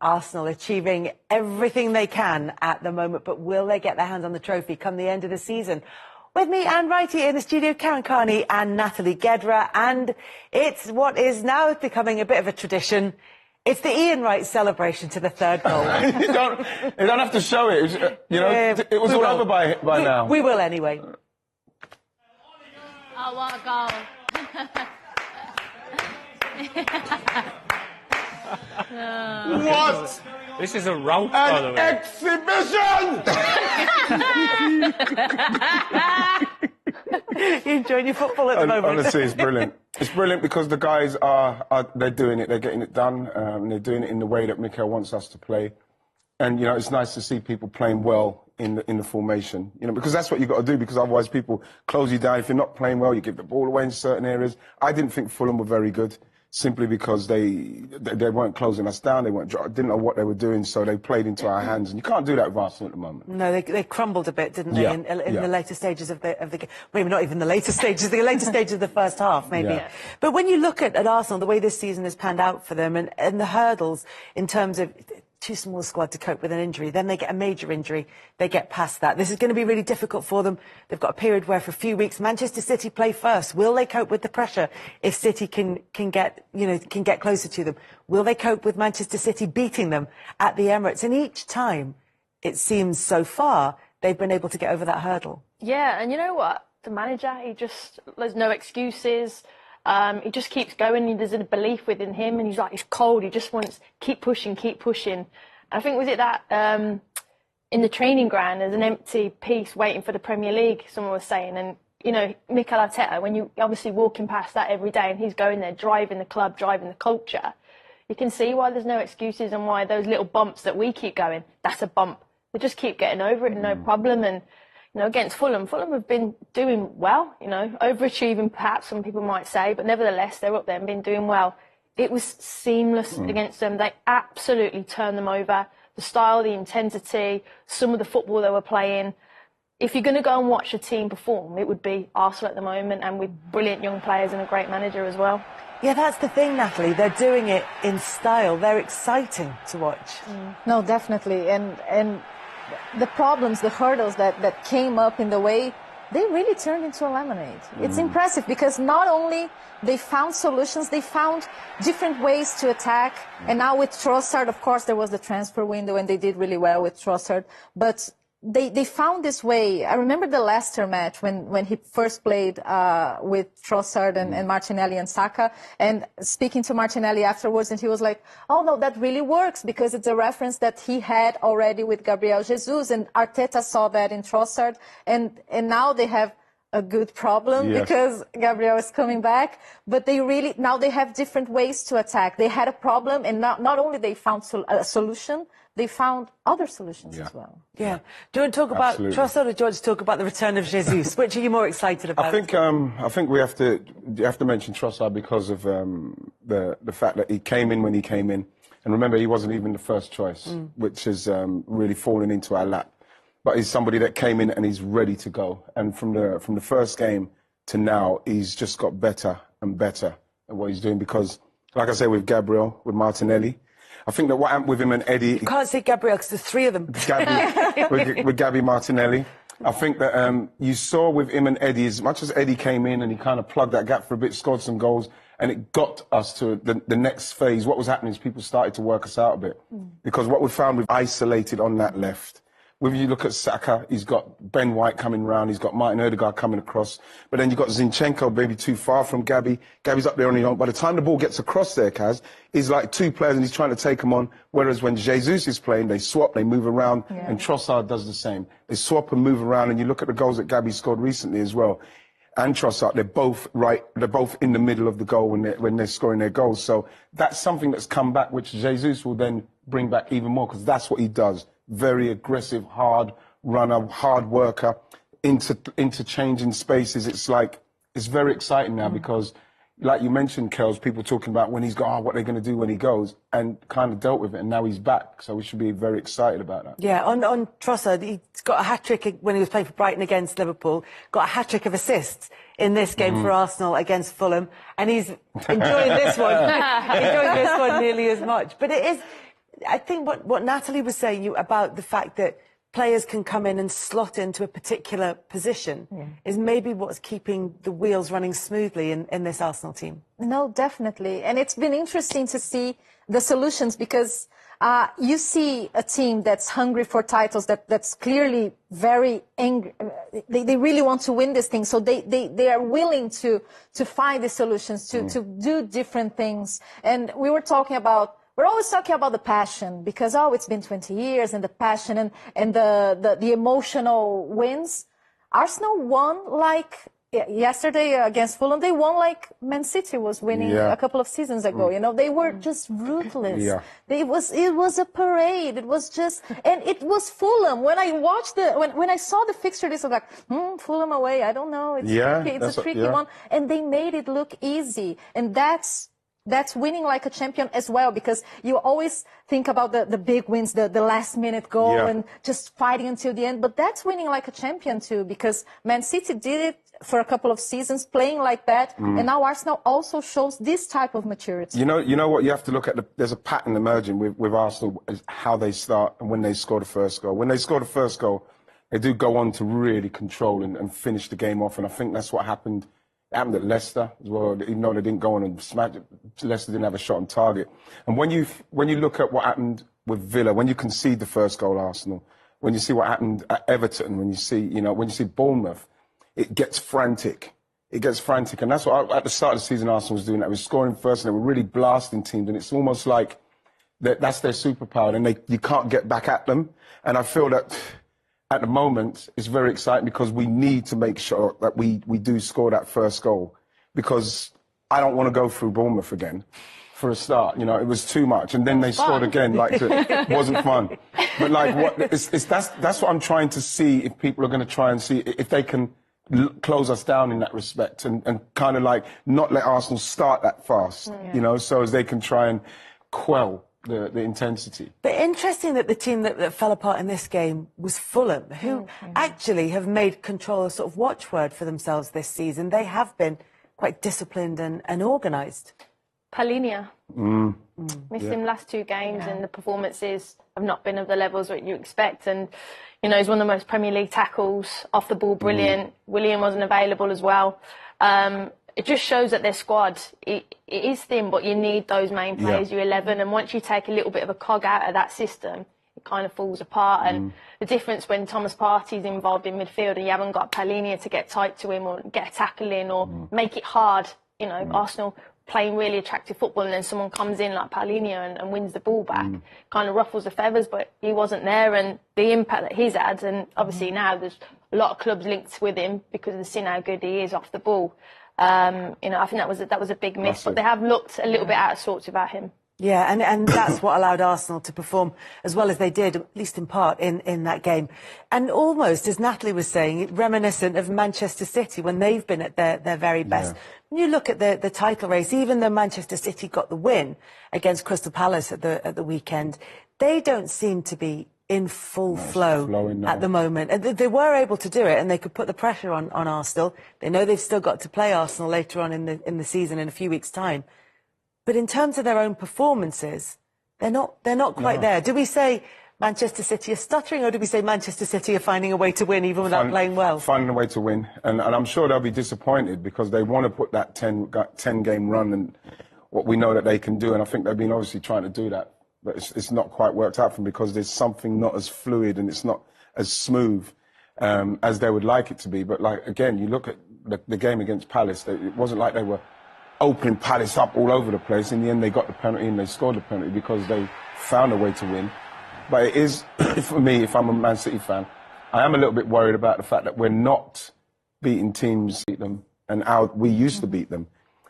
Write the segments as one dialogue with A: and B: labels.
A: Arsenal achieving everything they can at the moment, but will they get their hands on the trophy come the end of the season? With me and Wright here in the studio, Karen Carney and Natalie Gedra, and it's what is now becoming a bit of a tradition. It's the Ian Wright celebration to the third goal.
B: you don't have to show it. It was all over by now.
A: We will anyway.
C: Oh, what a goal.
B: What?
D: This is a rout, by the way.
B: Exhibition!
A: You enjoying your football at the moment?
B: Honestly, it's brilliant. It's brilliant because the guys they're doing it. They're getting it done. They're doing it in the way that Mikel wants us to play. And, it's nice to see people playing well in the formation, because that's what you've got to do, because otherwise people close you down. If you're not playing well, you give the ball away in certain areas. I didn't think Fulham were very good, simply because they weren't closing us down. They didn't know what they were doing, so they played into our hands. And you can't do that with Arsenal at the moment.
A: No, they crumbled a bit, didn't they, in the later stages of the game? Maybe not even the later stages, the later stages of the first half, maybe. Yeah. But when you look at Arsenal, the way this season has panned out for them, and the hurdles in terms of too small a squad to cope with an injury, then they get a major injury, they get past that. This is going to be really difficult for them. They've got a period where for a few weeks Manchester City play first. Will they cope with the pressure if City can get closer to them? Will they cope with Manchester City beating them at the Emirates? And each time, it seems so far, they've been able to get over that hurdle.
C: Yeah, and you know what? The manager, there's no excuses. He just keeps going. There's a belief within him, and he's cold. He just wants keep pushing. And I think was it that in the training ground there's an empty piece waiting for the Premier League. Someone was saying, and Mikel Arteta, when you obviously walking past that every day, and he's going there driving the club, driving the culture, you can see why there's no excuses and why those little bumps that we keep going, that's a bump. They just keep getting over it, no problem. And against Fulham have been doing well, overachieving perhaps some people might say, but nevertheless, they're up there and been doing well. It was seamless against them. They absolutely turned them over. The style, the intensity, some of the football they were playing. If you're going to go and watch a team perform, it would be Arsenal at the moment, and with brilliant young players and a great manager as well.
A: Yeah, that's the thing, Natalie. They're doing it in style. They're exciting to watch.
E: No, definitely. And the problems, the hurdles that came up in the way, they really turned into a lemonade. It's impressive because not only they found solutions, they found different ways to attack. And now with Trossard, of course, there was the transfer window and they did really well with Trossard. But they found this way. I remember the Leicester match when he first played with Trossard and Martinelli and Saka, and speaking to Martinelli afterwards, and he was like, oh no, that really works because it's a reference that he had already with Gabriel Jesus, and Arteta saw that in Trossard, and now they have a good problem because Gabriel is coming back, but now they have different ways to attack. They had a problem, and not only they found a solution, they found other solutions as well.
A: Yeah. Do you want to talk about Trossard, or do you want to talk about the return of Jesus? Which are you more excited about?
B: I think you have to mention Trossard because of the fact that he came in when he came in, and remember he wasn't even the first choice, which has really fallen into our lap. But he's somebody that came in and he's ready to go. And from the first game to now, he's just got better and better at what he's doing. Because, like I say, with Gabriel, with Martinelli, I think that what happened with him and Eddie...
A: You can't say Gabriel because there's three of them.
B: with Gabby Martinelli. I think that you saw with him and Eddie, as much as Eddie came in and he kind of plugged that gap for a bit, scored some goals, and it got us to the next phase. What was happening is people started to work us out a bit. Because what we found, we've isolated on that left. When you look at Saka, he's got Ben White coming round, he's got Martin Odegaard coming across, but then you've got Zinchenko maybe too far from Gabby. Gabby's up there on his own. By the time the ball gets across there, Kaz, he's like two players and he's trying to take them on, whereas when Jesus is playing, they swap, they move around, and Trossard does the same. They swap and move around, and you look at the goals that Gabby scored recently as well, and Trossard, they're both in the middle of the goal when they're scoring their goals. So that's something that's come back, which Jesus will then bring back even more, because that's what he does. Very aggressive, hard runner, hard worker, interchanging spaces. It's very exciting now because, like you mentioned, Kels, people talking about when he's got, what they're going to do when he goes, and kind of dealt with it, and now he's back. So we should be very excited about that.
A: Yeah, on Trossard, he's got a hat-trick when he was playing for Brighton against Liverpool, got a hat-trick of assists in this game for Arsenal against Fulham, and he's enjoying this one, nearly as much. But it is... I think what Natalie was saying about the fact that players can come in and slot into a particular position is maybe what's keeping the wheels running smoothly in this Arsenal team.
E: No, definitely. And it's been interesting to see the solutions because you see a team that's hungry for titles, that's clearly very angry. They really want to win this thing. So they are willing to find the solutions, to do different things. And we're always talking about the passion because, it's been 20 years and the passion and the emotional wins. Arsenal won yesterday against Fulham. They won like Man City was winning a couple of seasons ago. You know, they were just ruthless.
B: Yeah.
E: It was a parade. It was just, and it was Fulham. When I watched when I saw the fixture list, I was like, Fulham away. I don't know. It's tricky. It's a tricky one. And they made it look easy. And that's winning like a champion as well, because you always think about the big wins, the last minute goal and just fighting until the end. But that's winning like a champion too, because Man City did it for a couple of seasons playing like that. And now Arsenal also shows this type of maturity. You
B: know what you have to look at, there's a pattern emerging with Arsenal, is how they start and when they score the first goal. When they score the first goal, they do go on to really control and finish the game off. And I think that's what happened. It happened at Leicester as well. Even though they didn't go on and smash it, Leicester didn't have a shot on target. And when you look at what happened with Villa, when you concede the first goal, Arsenal, when you see what happened at Everton, when you see Bournemouth, it gets frantic. It gets frantic. And that's what at the start of the season Arsenal was doing. That was scoring first and they were really blasting teams. And it's almost like that's their superpower and you can't get back at them. And I feel that at the moment, it's very exciting because we need to make sure that we do score that first goal, because I don't want to go through Bournemouth again for a start. You know, it was too much. And then they scored again. It wasn't fun. But that's what I'm trying to see, if people are going to try and see if they can close us down in that respect and kind of not let Arsenal start that fast, you know, so as they can try and quell the intensity.
A: But interesting that the team that fell apart in this game was Fulham, who actually have made control a sort of watchword for themselves this season. They have been quite disciplined and organised.
C: Palhinha. Missed him last two games and the performances have not been of the levels that you expect. And, you know, he's one of the most Premier League tackles, off the ball, brilliant. William wasn't available as well. It just shows that their squad, it is thin, but you need those main players, your 11. And once you take a little bit of a cog out of that system, it kind of falls apart. And the difference when Thomas Partey's involved in midfield and you haven't got Palhinha to get tight to him or get a tackle in or make it hard, you know, Arsenal playing really attractive football and then someone comes in like Palhinha and wins the ball back, kind of ruffles the feathers, but he wasn't there. And the impact that he's had, and obviously now there's a lot of clubs linked with him because of seeing how good he is off the ball. You know, I think that was a big miss, but they have looked a little bit out of sorts without him.
A: Yeah, and that's what allowed Arsenal to perform as well as they did, at least in part, in that game. And almost, as Natalie was saying, reminiscent of Manchester City when they've been at their very best. When you look at the title race, even though Manchester City got the win against Crystal Palace at the weekend, they don't seem to be in full flow at the moment. And they were able to do it, and they could put the pressure on Arsenal. They know they've still got to play Arsenal later on in the season in a few weeks' time. But in terms of their own performances, they're not quite there. Do we say Manchester City are stuttering, or do we say Manchester City are finding a way to win even without playing well?
B: Finding a way to win, and I'm sure they'll be disappointed because they want to put that 10-game run and what we know that they can do, and I think they've been obviously trying to do that. But it's not quite worked out for them because there's something not as fluid and it's not as smooth as they would like it to be. But again, you look at the game against Palace, it wasn't like they were opening Palace up all over the place. In the end, they got the penalty and they scored the penalty because they found a way to win. But it is, for me, if I'm a Man City fan, I am a little bit worried about the fact that we're not beating teams, beat them, and how we used to beat them.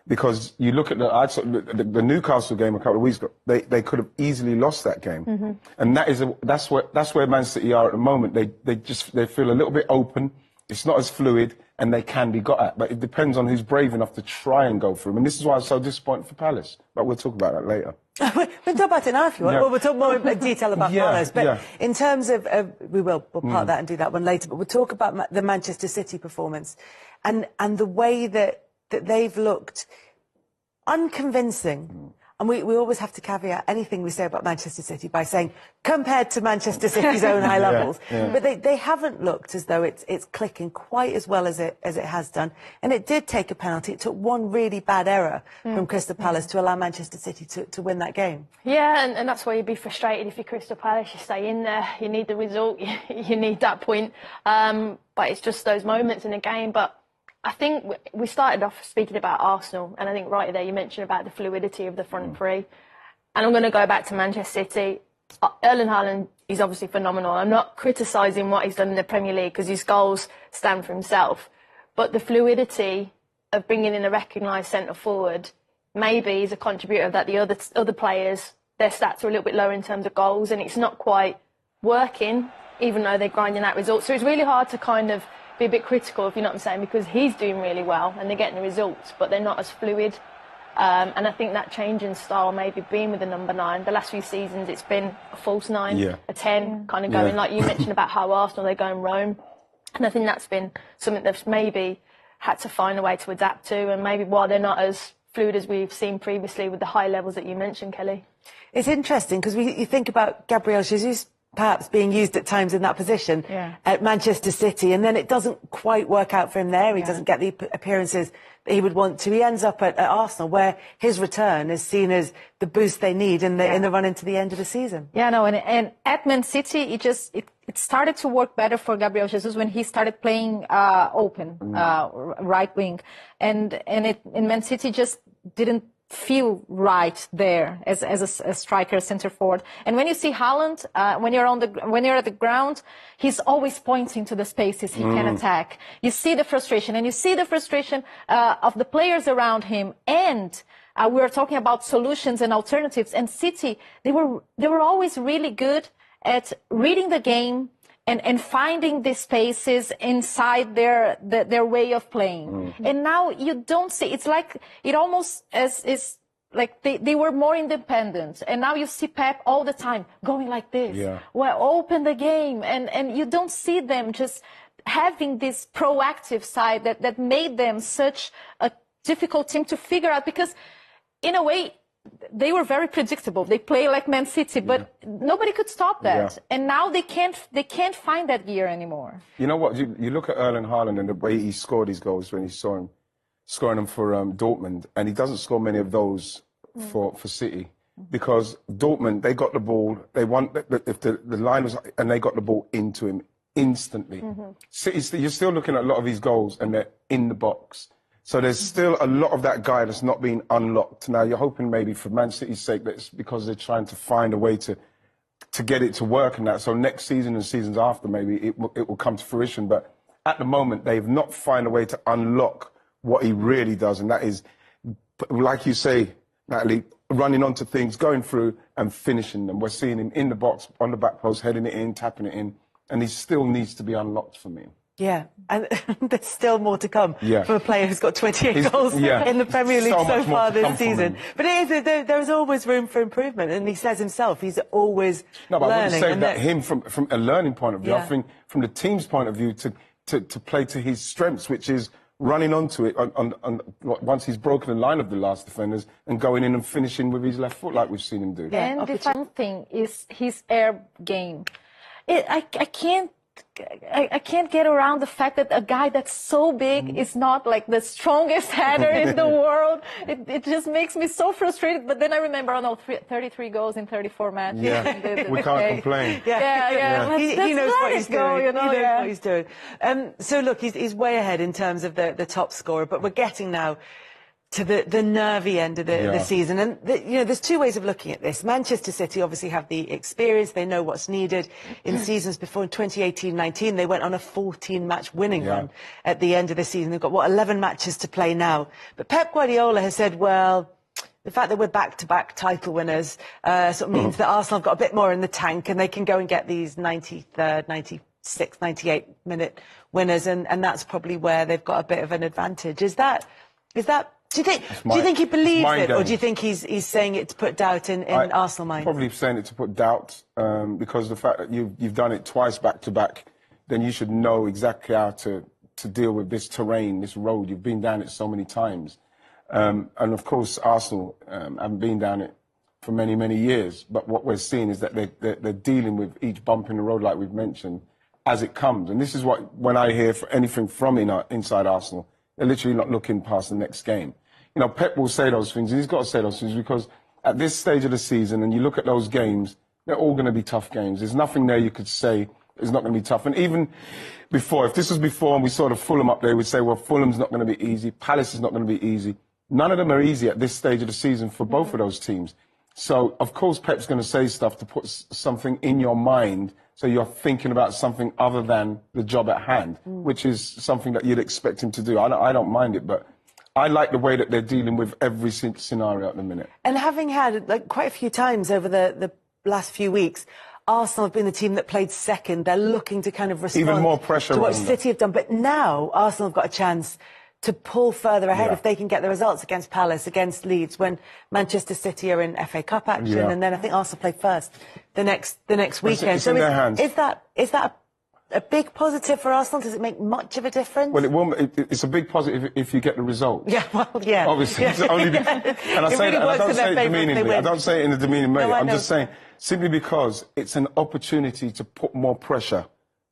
B: Because you look at the Newcastle game a couple of weeks ago, they could have easily lost that game, and that's where Man City are at the moment. They feel a little bit open. It's not as fluid, and they can be got at. But it depends on who's brave enough to try and go through them. And this is why I'm so disappointed for Palace. But we'll talk about that later.
A: We'll talk about it now if you want. Well, we'll talk more in detail about Palace. But in terms of, we'll part that and do that one later. But we'll talk about the Manchester City performance and the way that they've looked unconvincing And we always have to caveat anything we say about Manchester City by saying, compared to Manchester City's own high levels. But they haven't looked as though it's clicking quite as well as it has done. And it did take a penalty. It took one really bad error from Crystal Palace to allow Manchester City to win that game.
C: Yeah, and that's why you'd be frustrated if you're Crystal Palace. You stay in there, you need the result, you need that point. But it's just those moments in the game. But I think we started off speaking about Arsenal, and I think right there you mentioned about the fluidity of the front three. And I'm going to go back to Manchester City. Erling Haaland is obviously phenomenal. I'm not criticising what he's done in the Premier League because his goals stand for himself. But the fluidity of bringing in a recognised centre forward maybe is a contributor that the other players, their stats are a little bit lower in terms of goals, and it's not quite working, even though they're grinding out results. So it's really hard to kind of be a bit critical, if you know what I'm saying, because he's doing really well and they're getting the results, but they're not as fluid. And I think that change in style maybe being with the number 9. The last few seasons it's been a false 9, a 10, kind of going like you mentioned about how Arsenal, they go in Rome. And I think that's been something they've maybe had to find a way to adapt to, and maybe why they're not as fluid as we've seen previously with the high levels that you mentioned, Kelly.
A: It's interesting because you think about Gabriel Jesus perhaps being used at times in that position at Manchester City, and then it doesn't quite work out for him there. He doesn't get the appearances that he would want to. He ends up at Arsenal, where his return is seen as the boost they need in the run into the end of the season.
E: Yeah, no, and at Man City, it started to work better for Gabriel Jesus when he started playing open, right wing, and in Man City just didn't feel right there as a striker, center forward. And when you see Haaland, when you're at the ground, he's always pointing to the spaces he can attack. You see the frustration, and you see the frustration of the players around him. And we were talking about solutions and alternatives. And City, they were always really good at reading the game and finding the spaces inside their way of playing. And now you don't see, it's like, it almost is like they were more independent. And now you see Pep all the time going like this. Well, open the game. And you don't see them just having this proactive side that made them such a difficult team to figure out, because in a way, they were very predictable. They play like Man City, but nobody could stop that. And now they can't find that gear anymore.
B: You know what? You look at Erling Haaland and the way he scored his goals when you saw him scoring them for Dortmund, and he doesn't score many of those for City, because Dortmund, they got the ball, they want if the line was, and they got the ball into him instantly. City, you're still looking at a lot of his goals and they're in the box. So there's still a lot of that guy that's not being unlocked. Now, you're hoping maybe for Man City's sake that it's because they're trying to find a way to get it to work and that. So next season and seasons after, maybe it will come to fruition. But at the moment, they've not found a way to unlock what he really does. And that is, like you say, Natalie, running onto things, going through and finishing them. We're seeing him in the box, on the back post, heading it in, tapping it in. And he still needs to be unlocked for me.
A: Yeah, and there's still more to come from a player who's got 28 goals in the Premier League so far this season. But there's always room for improvement, and he says himself he's always learning.
B: No, but I wouldn't say that him from a learning point of view. I think from the team's point of view to play to his strengths, which is running onto it once he's broken the line of the last defenders and going in and finishing with his left foot like we've seen him do.
E: And the final thing is his air game. I can't get around the fact that a guy that's so big is not like the strongest header in the world. It just makes me so frustrated. But then I remember, 33 goals in 34 matches.
B: Yeah, we can't complain.
A: He knows what he's doing.
E: You know?
A: He knows what he's doing. So look, he's way ahead in terms of the top scorer, but we're getting now to the nervy end of the season. And, there's two ways of looking at this. Manchester City obviously have the experience. They know what's needed. In seasons before, in 2018-19, they went on a 14-match winning run at the end of the season. They've got, 11 matches to play now. But Pep Guardiola has said, well, the fact that we're back-to-back title winners sort of means that Arsenal have got a bit more in the tank and they can go and get these 93rd, 96th, 98-minute winners. And that's probably where they've got a bit of an advantage. Is that do you think he believes it, or do you think he's saying it to put doubt in Arsenal minds?
B: Probably saying it to put doubt, because the fact that you've done it twice back to back, then you should know exactly how to deal with this terrain, this road. You've been down it so many times. And of course, Arsenal haven't been down it for many, many years. But what we're seeing is that they're dealing with each bump in the road, like we've mentioned, as it comes. And this is what, when I hear anything from inside Arsenal, they're literally not looking past the next game. You know, Pep will say those things, and he's got to say those things because at this stage of the season, and you look at those games, they're all going to be tough games. There's nothing there you could say is not going to be tough. And even before, if this was before and we saw the Fulham up there, we'd say, well, Fulham's not going to be easy. Palace is not going to be easy. None of them are easy at this stage of the season for both of those teams. So, of course, Pep's going to say stuff to put something in your mind so you're thinking about something other than the job at hand, which is something that you'd expect him to do. I don't mind it, but I like the way that they're dealing with every scenario at the minute.
A: And having had quite a few times over the last few weeks, Arsenal have been the team that played second. They're looking to kind of respond
B: even more pressure
A: to what
B: on
A: City have done. But now Arsenal have got a chance to pull further ahead if they can get the results against Palace, against Leeds, when Manchester City are in FA Cup action, and then I think Arsenal play first the next weekend.
B: It's in their hands.
A: Is that a big positive for Arsenal? Does it make much of a difference?
B: Well, it will. It's a big positive if you get the result.
A: Yeah, well, yeah.
B: Obviously, it's only and I say that, and I don't say it demeaningly. I don't say it in a demeaning way. I'm just saying simply because it's an opportunity to put more pressure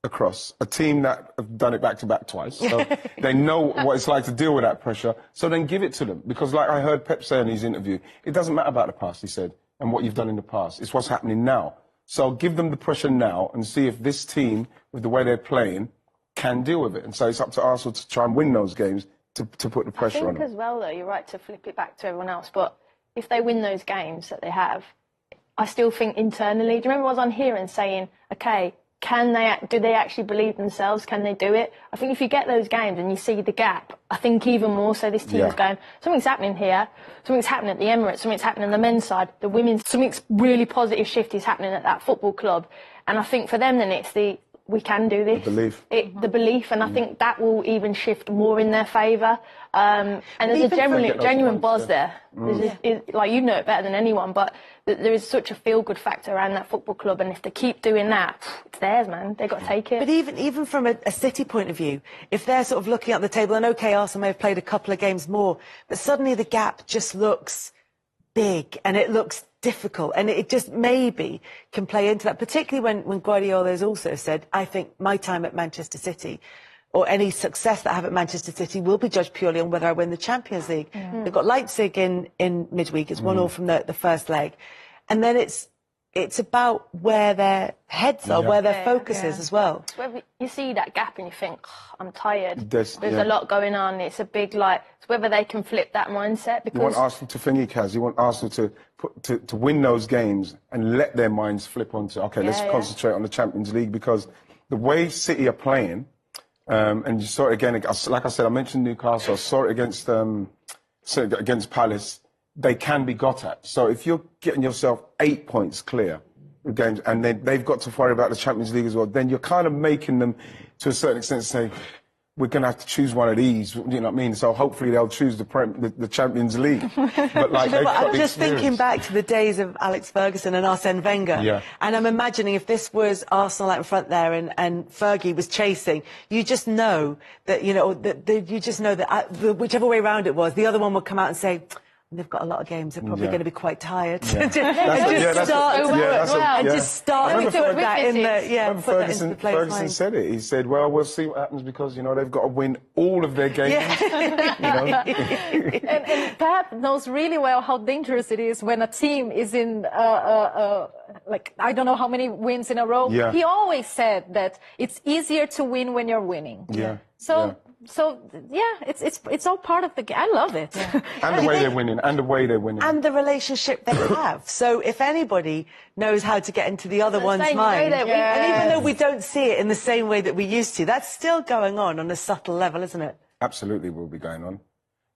B: across a team that have done it back-to-back twice. So they know what it's like to deal with that pressure. So then give it to them. Because like I heard Pep say in his interview, it doesn't matter about the past, he said, and what you've done in the past. It's what's happening now. So give them the pressure now and see if this team, with the way they're playing, can deal with it. And so it's up to Arsenal to try and win those games to put the pressure on them.
C: I think as well, though, you're right to flip it back to everyone else. But if they win those games that they have, I still think internally, do you remember I was on here and saying, OK, do they actually believe themselves? Can they do it? I think if you get those games and you see the gap, I think even more so this team is going, something's happening here, something's happening at the Emirates, something's happening on the men's side, the women's, something's really positive shift is happening at that football club. And I think for them then it's we can do this. The belief, and I think that will even shift more in their favour. And there's a genuine buzz there. Like, you know it better than anyone, but there is such a feel-good factor around that football club, and if they keep doing that, it's theirs, man. They've got to take it.
A: But even from a City point of view, if they're sort of looking at the table, and OK, Arsenal may have played a couple of games more, but suddenly the gap just looks big and it looks difficult, and it just maybe can play into that, particularly when Guardiola has also said, I think my time at Manchester City or any success that I have at Manchester City will be judged purely on whether I win the Champions League. They've got Leipzig in midweek. It's 1-1 from the first leg. And then it's about where their heads are, where their focus is as well.
C: It's whether you see that gap and you think, I'm tired. There's a lot going on. It's a big, it's whether they can flip that mindset. Because
B: you want Arsenal to think, Kaz. You want Arsenal to win those games and let their minds flip onto, OK, let's concentrate on the Champions League, because the way City are playing, and you saw it again, like I said, I mentioned Newcastle, I saw it against Palace. They can be got at. So if you're getting yourself 8 points clear of games, and then they've got to worry about the Champions League as well, then you're kind of making them, to a certain extent, say, we're going to have to choose one of these, you know what I mean? So hopefully they'll choose the Champions League. But
A: I'm just thinking back to the days of Alex Ferguson and Arsene Wenger. And I'm imagining if this was Arsenal out in front there and Fergie was chasing, you just know that, whichever way round it was, the other one would come out and say, they've got a lot of games. They're probably going to be quite tired. And just start to put that in the
B: Ferguson said it. He said, "Well, we'll see what happens because they've got to win all of their games."
E: And Pep knows really well how dangerous it is when a team is in I don't know how many wins in a row. He always said that it's easier to win when you're winning. So it's all part of the game. I love it.
B: And the way they're winning, and
A: the relationship they have. So if anybody knows how to get into the other one's mind, and even though we don't see it in the same way that we used to, that's still going on a subtle level, isn't it?
B: Absolutely, will be going on,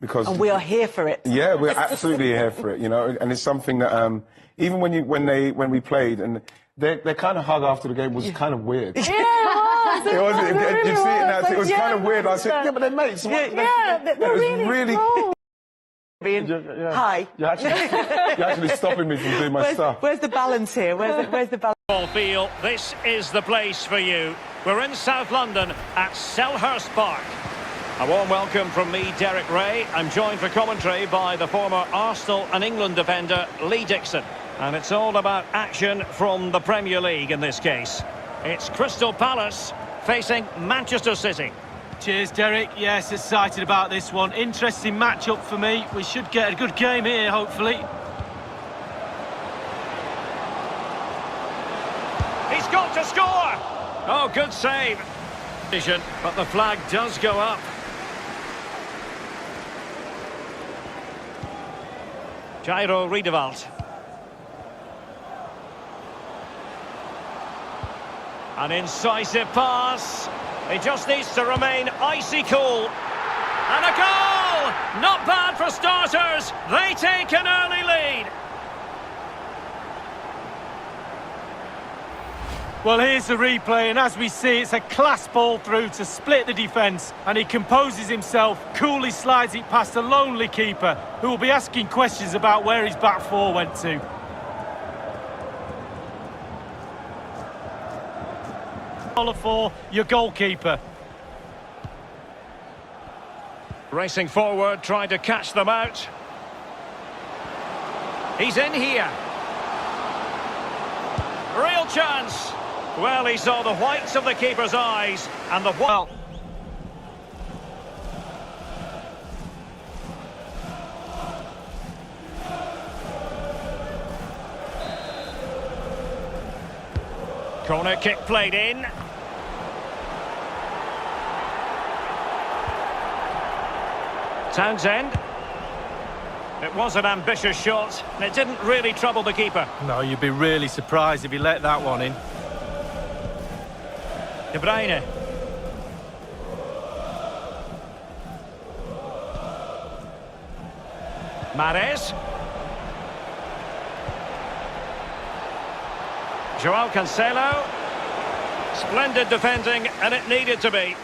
A: and we are here for it.
B: Yeah, we're absolutely here for it. And it's something that even when we played, and their kind of hug after the game was kind of weird. It was. You see it now. It was kind of weird. I said, but they're mates.
E: They're really
A: Hi.
B: You're actually stopping me from doing my stuff.
A: Where's the balance here? Where's the balance?
F: Feel this is the place for you. We're in South London at Selhurst Park. A warm welcome from me, Derek Ray. I'm joined for commentary by the former Arsenal and England defender, Lee Dixon. And it's all about action from the Premier League in this case. It's Crystal Palace facing Manchester City.
D: Cheers, Derek. Yes, excited about this one. Interesting match-up for me. We should get a good game here, hopefully.
F: He's got to score! Oh, good save. But the flag does go up. Jairo Riedewald. An incisive pass. He just needs to remain icy cool. And a goal! Not bad for starters. They take an early lead.
D: Well, here's the replay, and as we see, it's a class ball through to split the defence, and he composes himself, coolly slides it past a lonely keeper, who will be asking questions about where his back four went to. For your goalkeeper.
F: Racing forward, trying to catch them out. He's in here. Real chance. Well, he saw the whites of the keeper's eyes and the
D: Well,
F: corner kick played in. Townsend. It was an ambitious shot, and it didn't really trouble the keeper.
D: no, you'd be really surprised if he let that one in.
F: De Bruyne. Mahrez. Joao Cancelo. Splendid defending, and it needed to be.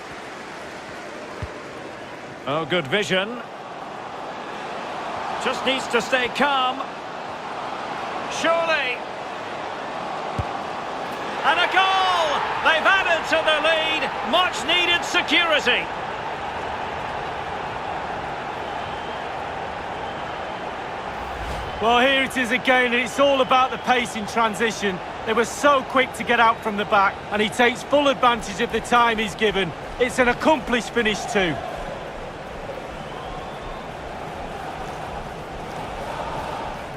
F: Oh, good vision. Just needs to stay calm. Surely. And a goal! They've added to their lead. Much needed security.
D: Well, here it is again, and it's all about the pace in transition. They were so quick to get out from the back, and he takes full advantage of the time he's given. It's an accomplished finish too.